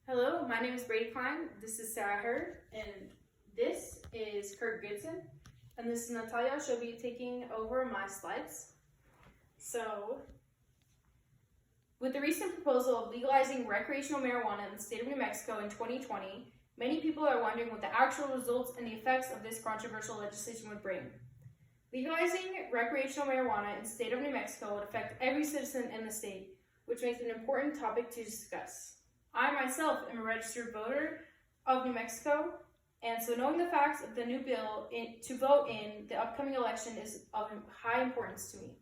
Hello, my name is Brady Klein. This is Sarah Hurd, and this is Kurt Goodson, and this is Natalia. She'll be taking over my slides. So, with the recent proposal of legalizing recreational marijuana in the state of New Mexico in 2020, many people are wondering what the actual results and the effects of this controversial legislation would bring. Legalizing recreational marijuana in the state of New Mexico would affect every citizen in the state, which makes it an important topic to discuss. I myself am a registered voter of New Mexico, and so knowing the facts of the new bill to vote in the upcoming election is of high importance to me.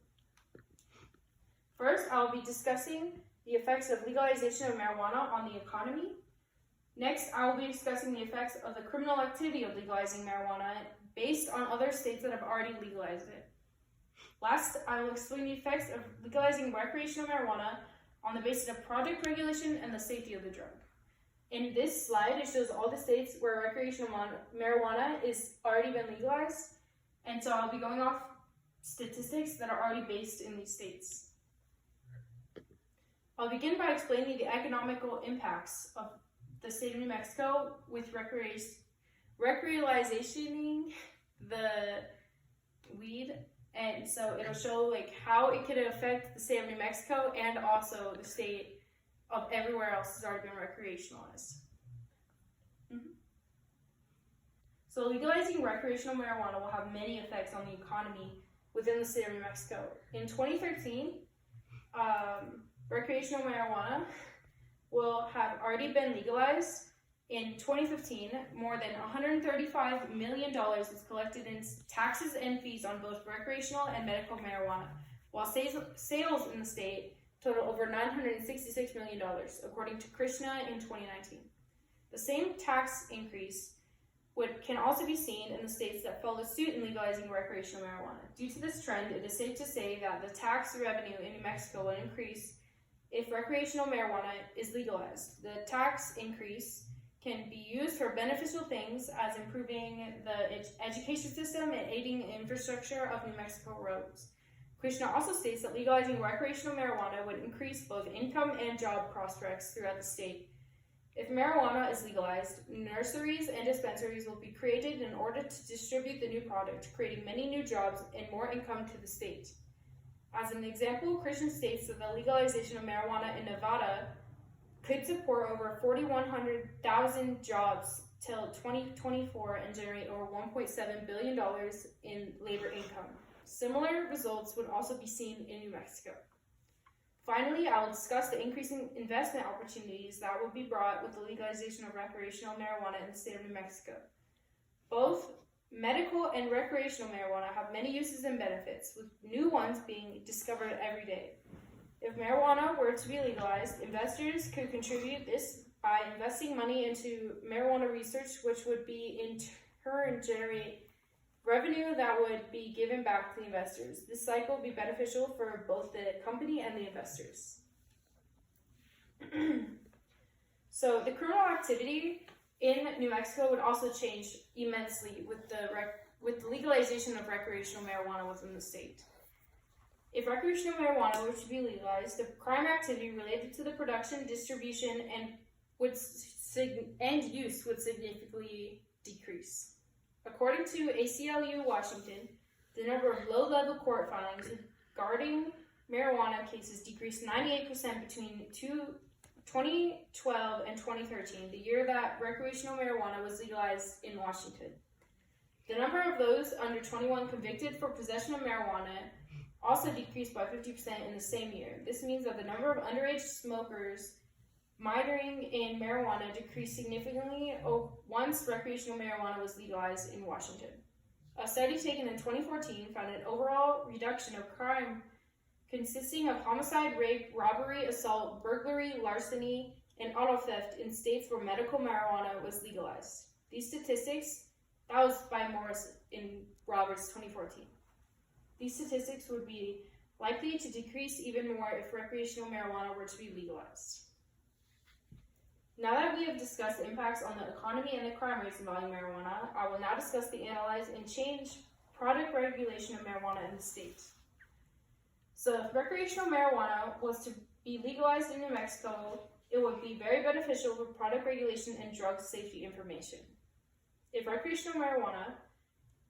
First, I will be discussing the effects of legalization of marijuana on the economy. Next, I will be discussing the effects of the criminal activity of legalizing marijuana based on other states that have already legalized it. Last, I will explain the effects of legalizing recreational marijuana on the basis of product regulation and the safety of the drug. In this slide, it shows all the states where recreational marijuana is already been legalized, and so I'll be going off statistics that are already based in these states. I'll begin by explaining the economical impacts of the state of New Mexico with recreationalizing the weed. And so it'll show how it could affect the state of New Mexico and also the state of everywhere else has already been recreationalized. So legalizing recreational marijuana will have many effects on the economy within the state of New Mexico. In 2013, recreational marijuana will have already been legalized. In 2015, more than $135 million was collected in taxes and fees on both recreational and medical marijuana, while sales in the state total over $966 million, according to Krishna in 2019. The same tax increase can also be seen in the states that followed suit in legalizing recreational marijuana. Due to this trend, it is safe to say that the tax revenue in New Mexico will increase if recreational marijuana is legalized. The tax increase can be used for beneficial things as improving the education system and aiding the infrastructure of New Mexico roads. Krishna also states that legalizing recreational marijuana would increase both income and job prospects throughout the state. If marijuana is legalized, nurseries and dispensaries will be created in order to distribute the new product, creating many new jobs and more income to the state. As an example, Krishna states that the legalization of marijuana in Nevada could support over 4,100,000 jobs till 2024 and generate over $1.7 billion in labor income. Similar results would also be seen in New Mexico. Finally, I will discuss the increasing investment opportunities that will be brought with the legalization of recreational marijuana in the state of New Mexico. Both medical and recreational marijuana have many uses and benefits, with new ones being discovered every day. If marijuana were to be legalized, investors could contribute this by investing money into marijuana research, which would be in turn generate revenue that would be given back to the investors. This cycle would be beneficial for both the company and the investors. So the criminal activity in New Mexico would also change immensely with the legalization of recreational marijuana within the state. If recreational marijuana were to be legalized, the crime activity related to the production, distribution, and use would significantly decrease. According to ACLU Washington, the number of low-level court filings regarding marijuana cases decreased 98% between 2012 and 2013, the year that recreational marijuana was legalized in Washington. The number of those under 21 convicted for possession of marijuana also decreased by 50% in the same year. This means that the number of underage smokers minoring in marijuana decreased significantly once recreational marijuana was legalized in Washington. A study taken in 2014 found an overall reduction of crime consisting of homicide, rape, robbery, assault, burglary, larceny, and auto theft in states where medical marijuana was legalized. These statistics, that was by Morris in Roberts 2014. These statistics would be likely to decrease even more if recreational marijuana were to be legalized. Now that we have discussed the impacts on the economy and the crime rates involving marijuana, I will now discuss the analyze and change product regulation of marijuana in the state. So if recreational marijuana was to be legalized in New Mexico, It would be very beneficial for product regulation and drug safety information. If recreational marijuana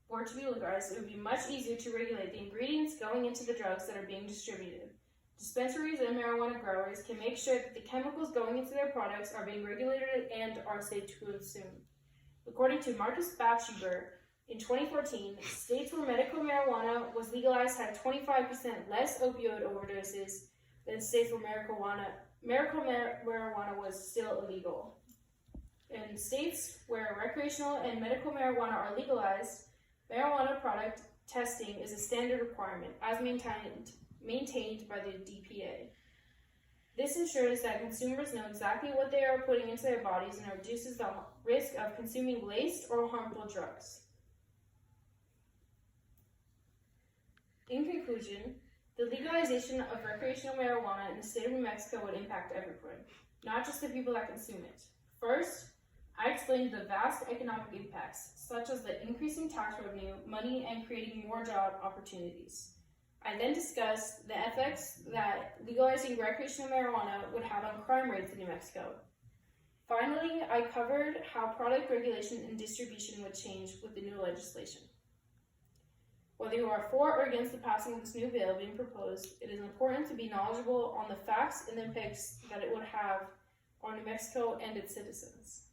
were to be legalized, it would be much easier to regulate the ingredients going into the drugs that are being distributed. Dispensaries and marijuana growers can make sure that the chemicals going into their products are being regulated and are safe to consume. According to Marcus Batshuber, in 2014, states where medical marijuana was legalized had 25% less opioid overdoses than states where marijuana was still illegal. In states where recreational and medical marijuana are legalized, marijuana product testing is a standard requirement, as maintained by the DPA. This ensures that consumers know exactly what they are putting into their bodies and reduces the risk of consuming laced or harmful drugs. In conclusion, the legalization of recreational marijuana in the state of New Mexico would impact everyone, not just the people that consume it. First, I explained the vast economic impacts, such as the increasing tax revenue, money, and creating more job opportunities. I then discussed the effects that legalizing recreational marijuana would have on crime rates in New Mexico. Finally, I covered how product regulation and distribution would change with the new legislation. Whether you are for or against the passing of this new bill being proposed, it is important to be knowledgeable on the facts and the impacts that it would have on New Mexico and its citizens.